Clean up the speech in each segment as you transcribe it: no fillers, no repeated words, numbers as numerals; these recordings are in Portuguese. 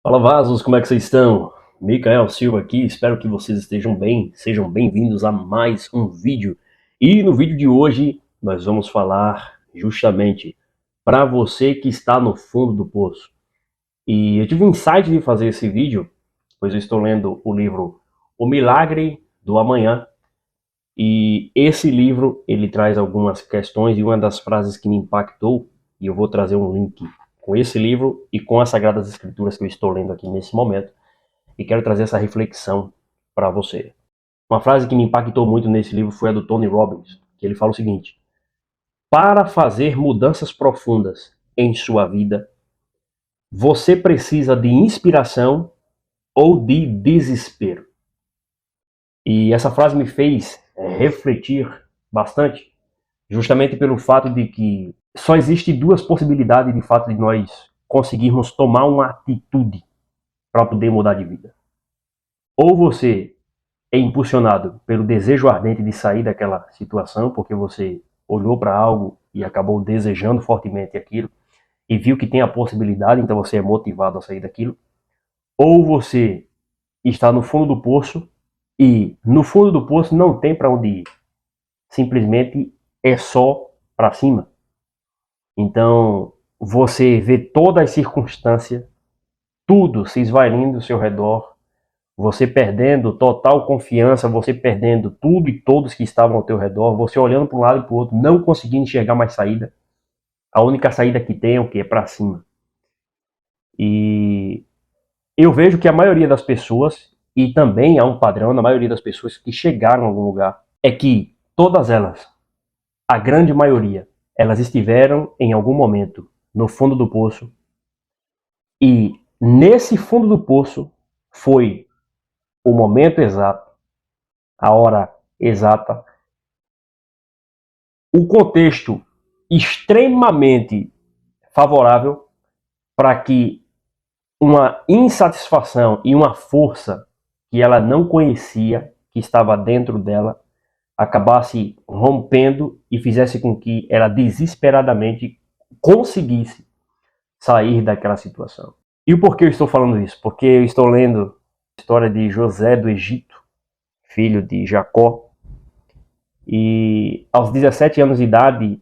Fala vasos, como é que vocês estão? Micael Silva aqui, espero que vocês estejam bem, sejam bem-vindos a mais um vídeo. E no vídeo de hoje nós vamos falar justamente para você que está no fundo do poço. E eu tive um insight de fazer esse vídeo, pois eu estou lendo o livro O Milagre do Amanhã. E esse livro, ele traz algumas questões e uma das frases que me impactou, e eu vou trazer um link com esse livro e com as Sagradas Escrituras que eu estou lendo aqui nesse momento, e quero trazer essa reflexão para você. Uma frase que me impactou muito nesse livro foi a do Tony Robbins, que ele fala o seguinte: para fazer mudanças profundas em sua vida, você precisa de inspiração ou de desespero. E essa frase me fez refletir bastante, justamente pelo fato de que só existe duas possibilidades de fato de nós conseguirmos tomar uma atitude para poder mudar de vida. Ou você é impulsionado pelo desejo ardente de sair daquela situação, porque você olhou para algo e acabou desejando fortemente aquilo e viu que tem a possibilidade, então você é motivado a sair daquilo. Ou você está no fundo do poço e no fundo do poço não tem para onde ir. Simplesmente é só para cima. Então, você vê todas as circunstâncias, tudo se esvaindo ao seu redor, você perdendo total confiança, você perdendo tudo e todos que estavam ao teu redor, você olhando para um lado e para o outro, não conseguindo enxergar mais saída. A única saída que tem é o que? É para cima. E eu vejo que a maioria das pessoas, e também há um padrão na maioria das pessoas que chegaram a algum lugar, é que todas elas, a grande maioria, elas estiveram em algum momento no fundo do poço, e nesse fundo do poço foi o momento exato, a hora exata, o contexto extremamente favorável para que uma insatisfação e uma força que ela não conhecia, que estava dentro dela, acabasse rompendo e fizesse com que ela desesperadamente conseguisse sair daquela situação. E o porquê eu estou falando isso? Porque eu estou lendo a história de José do Egito, filho de Jacó, e aos 17 anos de idade,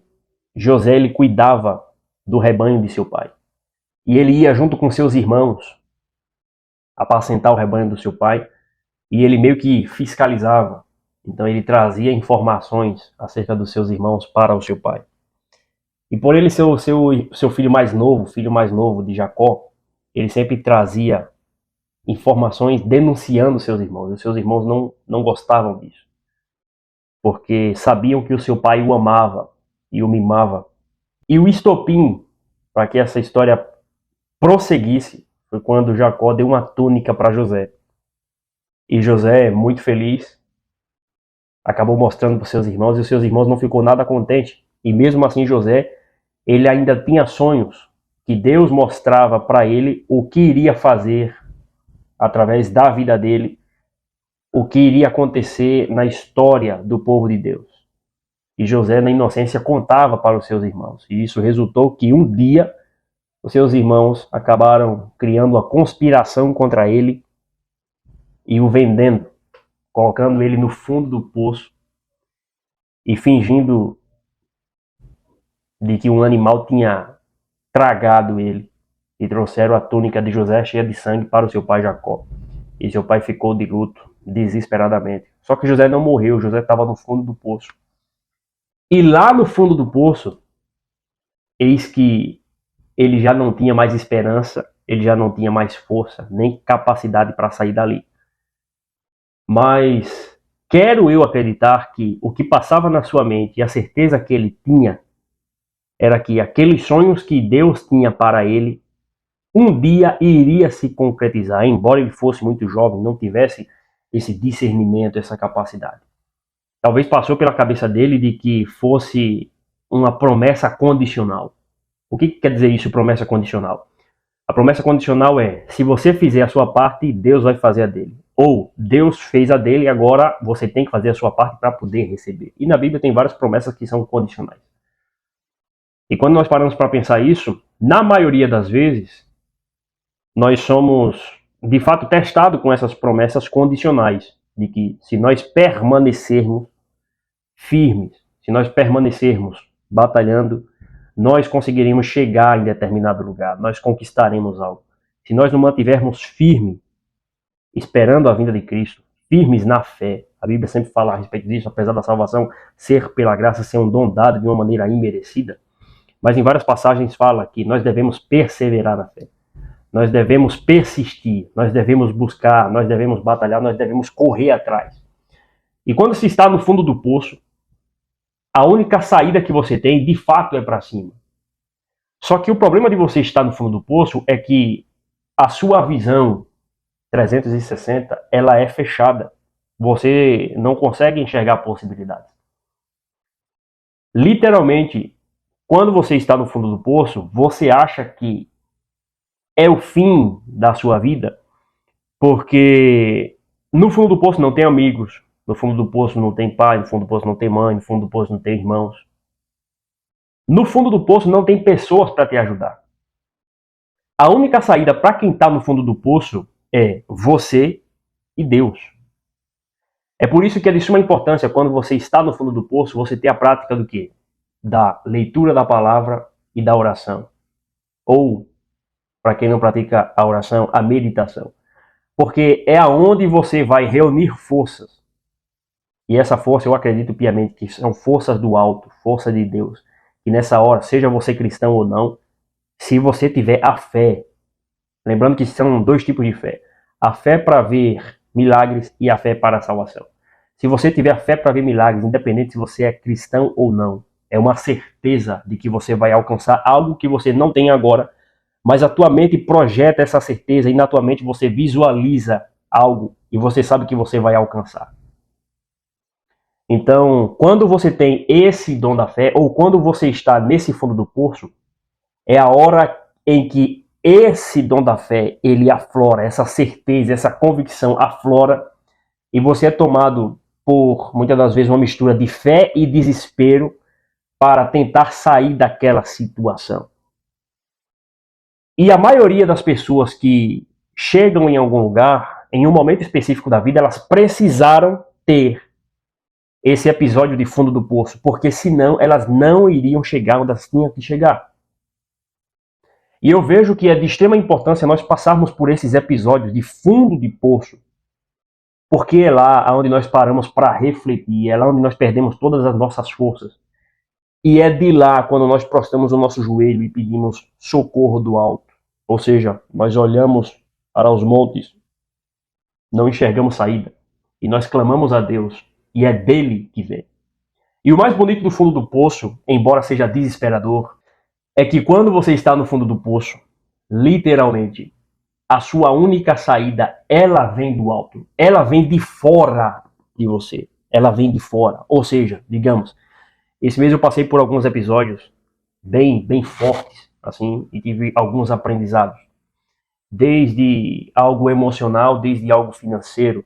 José ele cuidava do rebanho de seu pai. E ele ia junto com seus irmãos apacentar o rebanho do seu pai, e ele meio que fiscalizava. Então ele trazia informações acerca dos seus irmãos para o seu pai. E por ele ser o seu filho mais novo de Jacó, ele sempre trazia informações denunciando seus irmãos. Os seus irmãos não gostavam disso, porque sabiam que o seu pai o amava e o mimava. E o estopim para que essa história prosseguisse foi quando Jacó deu uma túnica para José. E José, muito feliz, acabou mostrando para os seus irmãos, e os seus irmãos não ficou nada contente. E mesmo assim José, ele ainda tinha sonhos que Deus mostrava para ele o que iria fazer através da vida dele, o que iria acontecer na história do povo de Deus. E José, na inocência, contava para os seus irmãos. E isso resultou que um dia os seus irmãos acabaram criando uma conspiração contra ele e o vendendo, colocando ele no fundo do poço e fingindo de que um animal tinha tragado ele. E trouxeram a túnica de José cheia de sangue para o seu pai Jacó. E seu pai ficou de luto, desesperadamente. Só que José não morreu, José estava no fundo do poço. E lá no fundo do poço, eis que ele já não tinha mais esperança, ele já não tinha mais força, nem capacidade para sair dali. Mas quero eu acreditar que o que passava na sua mente e a certeza que ele tinha era que aqueles sonhos que Deus tinha para ele um dia iria se concretizar, embora ele fosse muito jovem, não tivesse esse discernimento, essa capacidade. Talvez passou pela cabeça dele de que fosse uma promessa condicional. O que quer dizer isso, promessa condicional? A promessa condicional é, se você fizer a sua parte, Deus vai fazer a dele. Ou, Deus fez a dele e agora você tem que fazer a sua parte para poder receber. E na Bíblia tem várias promessas que são condicionais. E quando nós paramos para pensar isso, na maioria das vezes, nós somos, de fato, testados com essas promessas condicionais, de que se nós permanecermos firmes, se nós permanecermos batalhando, nós conseguiremos chegar em determinado lugar, nós conquistaremos algo. Se nós não mantivermos firmes, esperando a vinda de Cristo, firmes na fé, a Bíblia sempre fala a respeito disso, apesar da salvação ser pela graça, ser um dom dado de uma maneira imerecida, mas em várias passagens fala que nós devemos perseverar na fé. Nós devemos persistir, nós devemos buscar, nós devemos batalhar, nós devemos correr atrás. E quando se está no fundo do poço, a única saída que você tem, de fato, é para cima. Só que o problema de você estar no fundo do poço é que a sua visão 360, ela é fechada. Você não consegue enxergar possibilidades. Literalmente, quando você está no fundo do poço, você acha que é o fim da sua vida, porque no fundo do poço não tem amigos, no fundo do poço não tem pai, no fundo do poço não tem mãe, no fundo do poço não tem irmãos. No fundo do poço não tem pessoas para te ajudar. A única saída para quem está no fundo do poço é você e Deus. É por isso que é de suma importância, quando você está no fundo do poço, você ter a prática do quê? Da leitura da palavra e da oração. Ou, para quem não pratica a oração, a meditação. Porque é aonde você vai reunir forças. E essa força, eu acredito piamente que são forças do alto, força de Deus. E nessa hora, seja você cristão ou não, se você tiver a fé, lembrando que são dois tipos de fé, a fé para ver milagres e a fé para a salvação. Se você tiver a fé para ver milagres, independente se você é cristão ou não, é uma certeza de que você vai alcançar algo que você não tem agora, mas a tua mente projeta essa certeza e na tua mente você visualiza algo e você sabe que você vai alcançar. Então, quando você tem esse dom da fé, ou quando você está nesse fundo do poço, é a hora em que esse dom da fé, ele aflora, essa certeza, essa convicção aflora, e você é tomado por, muitas das vezes, uma mistura de fé e desespero para tentar sair daquela situação. E a maioria das pessoas que chegam em algum lugar, em um momento específico da vida, elas precisaram ter esse episódio de fundo do poço, porque senão elas não iriam chegar onde elas tinham que chegar. E eu vejo que é de extrema importância nós passarmos por esses episódios de fundo de poço, porque é lá onde nós paramos para refletir, é lá onde nós perdemos todas as nossas forças. E é de lá quando nós prostramos o nosso joelho e pedimos socorro do alto. Ou seja, nós olhamos para os montes, não enxergamos saída, e nós clamamos a Deus, e é dele que vem. E o mais bonito do fundo do poço, embora seja desesperador, é que quando você está no fundo do poço, literalmente, a sua única saída, ela vem do alto. Ela vem de fora de você. Ela vem de fora. Ou seja, digamos, esse mês eu passei por alguns episódios bem fortes, assim, e tive alguns aprendizados. Desde algo emocional, desde algo financeiro,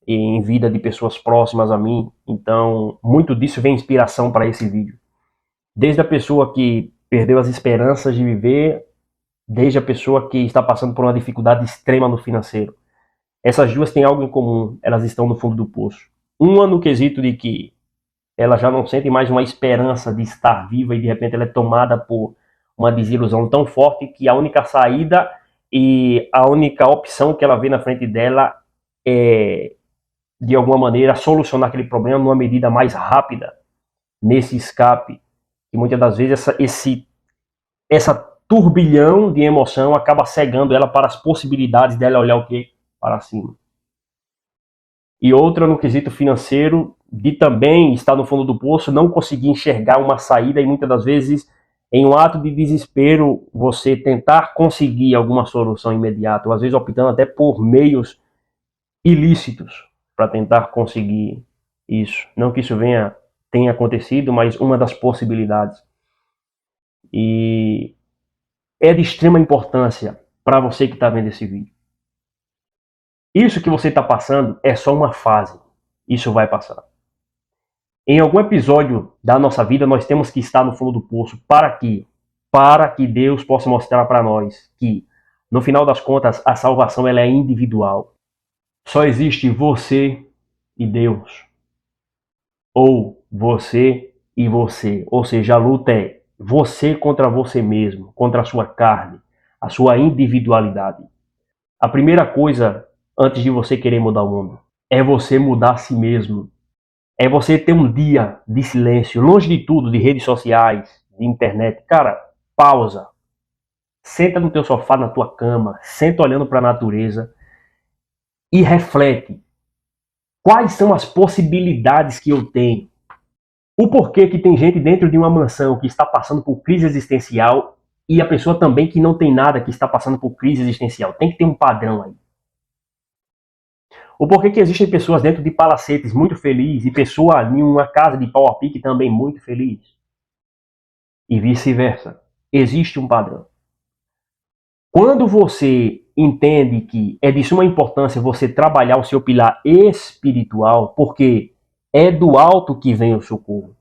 em vida de pessoas próximas a mim. Então, muito disso vem inspiração para esse vídeo. Desde a pessoa que perdeu as esperanças de viver, desde a pessoa que está passando por uma dificuldade extrema no financeiro. Essas duas têm algo em comum, elas estão no fundo do poço. Uma no quesito de que ela já não sente mais uma esperança de estar viva e de repente ela é tomada por uma desilusão tão forte que a única saída e a única opção que ela vê na frente dela é, de alguma maneira, solucionar aquele problema numa medida mais rápida, nesse escape. E muitas das vezes essa turbilhão de emoção acaba cegando ela para as possibilidades dela olhar o quê? Para cima. E outra no quesito financeiro, de também estar no fundo do poço, não conseguir enxergar uma saída e muitas das vezes, em um ato de desespero, você tentar conseguir alguma solução imediata, ou às vezes optando até por meios ilícitos para tentar conseguir isso. Não que isso tenha acontecido, mas uma das possibilidades. E é de extrema importância para você que está vendo esse vídeo. Isso que você está passando é só uma fase. Isso vai passar. Em algum episódio da nossa vida, nós temos que estar no fundo do poço. Para quê? Para que Deus possa mostrar para nós que No final das contas, a salvação ela é individual. Só existe você e Deus. Ou você e você. Ou seja, a luta é você contra você mesmo, contra a sua carne, a sua individualidade. A primeira coisa, antes de você querer mudar o mundo, é você mudar a si mesmo. É você ter um dia de silêncio, longe de tudo, de redes sociais, de internet. Cara, pausa. Senta no teu sofá, na tua cama, senta olhando para a natureza e reflete. Quais são as possibilidades que eu tenho? O porquê que tem gente dentro de uma mansão que está passando por crise existencial e a pessoa também que não tem nada que está passando por crise existencial. Tem que ter um padrão aí. O porquê que existem pessoas dentro de palacetes muito felizes e pessoa em uma casa de pau a pique também muito feliz. E vice-versa. Existe um padrão. Quando você entende que é de suma importância você trabalhar o seu pilar espiritual, porque é do alto que vem o socorro.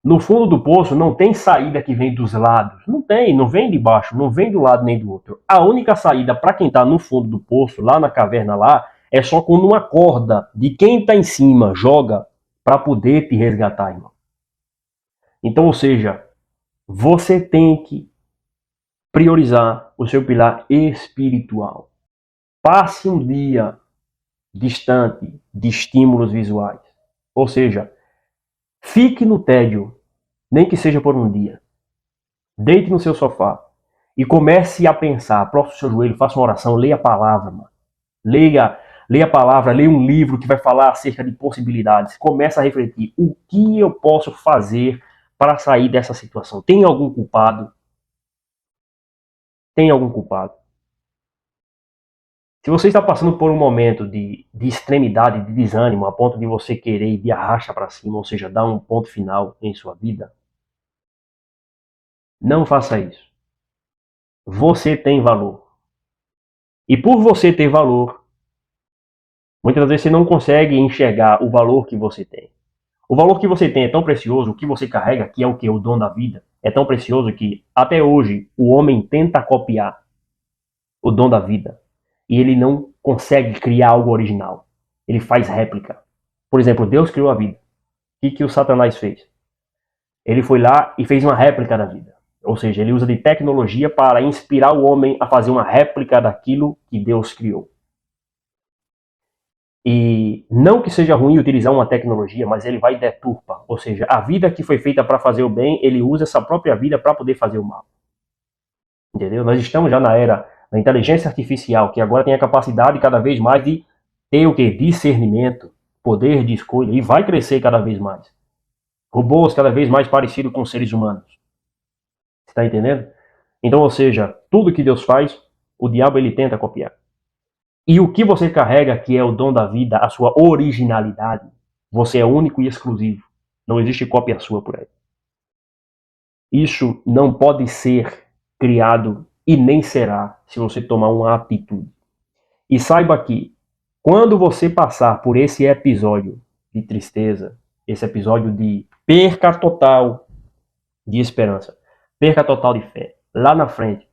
No fundo do poço não tem saída que vem dos lados. Não tem, não vem de baixo, não vem do lado nem do outro. A única saída para quem está no fundo do poço, lá na caverna lá, é só quando uma corda de quem está em cima joga para poder te resgatar, irmão. Então, ou seja, você tem que priorizar o seu pilar espiritual. Passe um dia distante de estímulos visuais. Ou seja, fique no tédio, nem que seja por um dia. Deite no seu sofá e comece a pensar, prostre o seu joelho, faça uma oração, leia a palavra, mano. Leia a palavra, leia um livro que vai falar acerca de possibilidades. Comece a refletir, o que eu posso fazer para sair dessa situação? Tem algum culpado? Tem algum culpado? Se você está passando por um momento de extremidade, de desânimo, a ponto de você querer ir de arrasta para cima, ou seja, dar um ponto final em sua vida, não faça isso. Você tem valor. E por você ter valor, muitas vezes você não consegue enxergar o valor que você tem. O valor que você tem é tão precioso, o que você carrega, que é o que? O dom da vida, é tão precioso que até hoje o homem tenta copiar o dom da vida e ele não consegue criar algo original. Ele faz réplica. Por exemplo, Deus criou a vida. O que o Satanás fez? Ele foi lá e fez uma réplica da vida. Ou seja, ele usa de tecnologia para inspirar o homem a fazer uma réplica daquilo que Deus criou. E não que seja ruim utilizar uma tecnologia, mas ele vai deturpa. Ou seja, a vida que foi feita para fazer o bem, ele usa essa própria vida para poder fazer o mal. Entendeu? Nós estamos já na era da inteligência artificial, que agora tem a capacidade cada vez mais de ter o quê? Discernimento, poder de escolha, e vai crescer cada vez mais. Robôs cada vez mais parecidos com seres humanos. Você está entendendo? Então, ou seja, tudo que Deus faz, o diabo ele tenta copiar. E o que você carrega, que é o dom da vida, a sua originalidade, você é único e exclusivo. Não existe cópia sua por aí. Isso não pode ser criado e nem será se você tomar uma atitude. E saiba que quando você passar por esse episódio de tristeza, esse episódio de perca total de esperança, perca total de fé, lá na frente,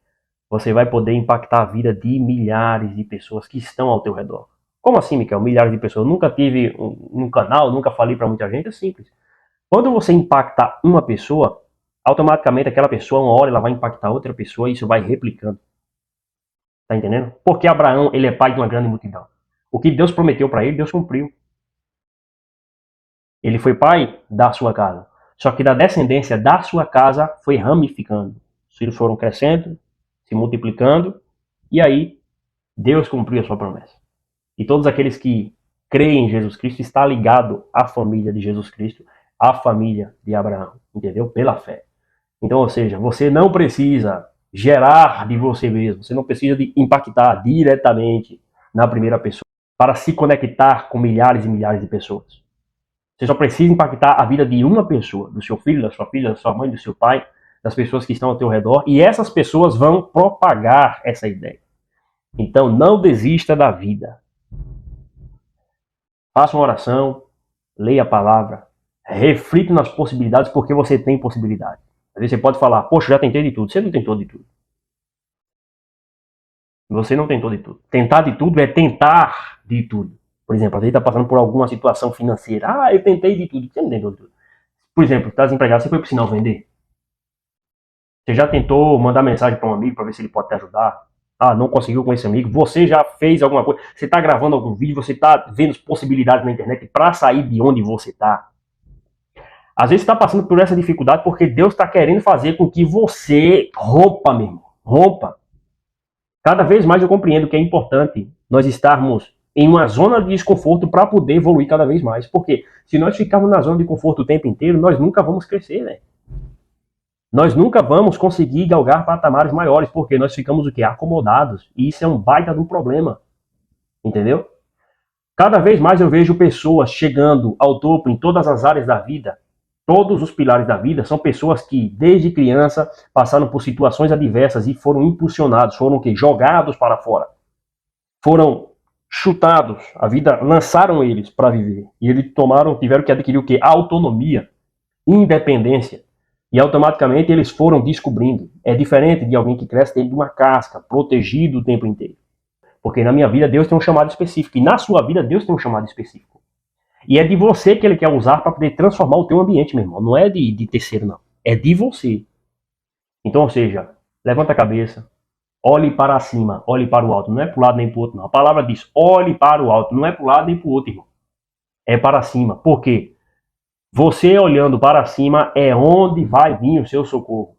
você vai poder impactar a vida de milhares de pessoas que estão ao teu redor. Como assim, Michael? Milhares de pessoas? Eu nunca tive um canal, nunca falei para muita gente, é simples. Quando você impacta uma pessoa, automaticamente aquela pessoa, uma hora, ela vai impactar outra pessoa e isso vai replicando. Tá entendendo? Porque Abraão, ele é pai de uma grande multidão. O que Deus prometeu para ele, Deus cumpriu. Ele foi pai da sua casa. Só que da descendência da sua casa foi ramificando. Os filhos foram crescendo, se multiplicando, e aí Deus cumpriu a sua promessa. E todos aqueles que creem em Jesus Cristo está ligado à família de Jesus Cristo, à família de Abraão, entendeu? Pela fé. Então, ou seja, você não precisa gerar de você mesmo, você não precisa de impactar diretamente na primeira pessoa para se conectar com milhares e milhares de pessoas. Você só precisa impactar a vida de uma pessoa, do seu filho, da sua filha, da sua mãe, do seu pai, das pessoas que estão ao teu redor, e essas pessoas vão propagar essa ideia. Então, não desista da vida. Faça uma oração, leia a palavra, reflita nas possibilidades, porque você tem possibilidade. Às vezes você pode falar, poxa, já tentei de tudo. Você não tentou de tudo. Você não tentou de tudo. Tentar de tudo é tentar de tudo. Por exemplo, às vezes está passando por alguma situação financeira. Ah, eu tentei de tudo. Você não tentou de tudo. Por exemplo, está desempregado, você foi para o sinal vender. Você já tentou mandar mensagem para um amigo para ver se ele pode te ajudar? Ah, não conseguiu com esse amigo. Você já fez alguma coisa? Você está gravando algum vídeo? Você está vendo possibilidades na internet para sair de onde você está? Às vezes você está passando por essa dificuldade porque Deus está querendo fazer com que você rompa mesmo. Rompa. Cada vez mais eu compreendo que é importante nós estarmos em uma zona de desconforto para poder evoluir cada vez mais. Porque se nós ficarmos na zona de conforto o tempo inteiro, nós nunca vamos crescer, né? Nós nunca vamos conseguir galgar patamares maiores, porque nós ficamos o quê? Acomodados. E isso é um baita de um problema. Entendeu? Cada vez mais eu vejo pessoas chegando ao topo em todas as áreas da vida. Todos os pilares da vida são pessoas que, desde criança, passaram por situações adversas e foram impulsionados, foram o quê? Jogados para fora. Foram chutados. A vida lançaram eles para viver. E eles tiveram que adquirir o quê? Autonomia, independência. E automaticamente eles foram descobrindo. É diferente de alguém que cresce dentro de uma casca, protegido o tempo inteiro. Porque na minha vida Deus tem um chamado específico. E na sua vida Deus tem um chamado específico. E é de você que ele quer usar para poder transformar o teu ambiente, meu irmão. Não é de terceiro, não. É de você. Então, ou seja, levanta a cabeça, olhe para cima, olhe para o alto. Não é para o lado nem para o outro, não. A palavra diz, olhe para o alto. Não é para o lado nem para o outro, irmão. É para cima. Por quê? Você olhando para cima é onde vai vir o seu socorro.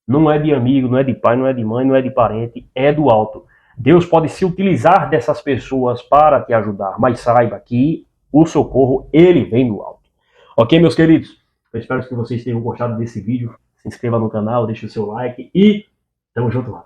Não é de amigo, não é de pai, não é de mãe, não é de parente, é do alto. Deus pode se utilizar dessas pessoas para te ajudar, mas saiba que o socorro, ele vem do alto. Ok, meus queridos? Eu espero que vocês tenham gostado desse vídeo. Se inscreva no canal, deixe o seu like e tamo junto lá.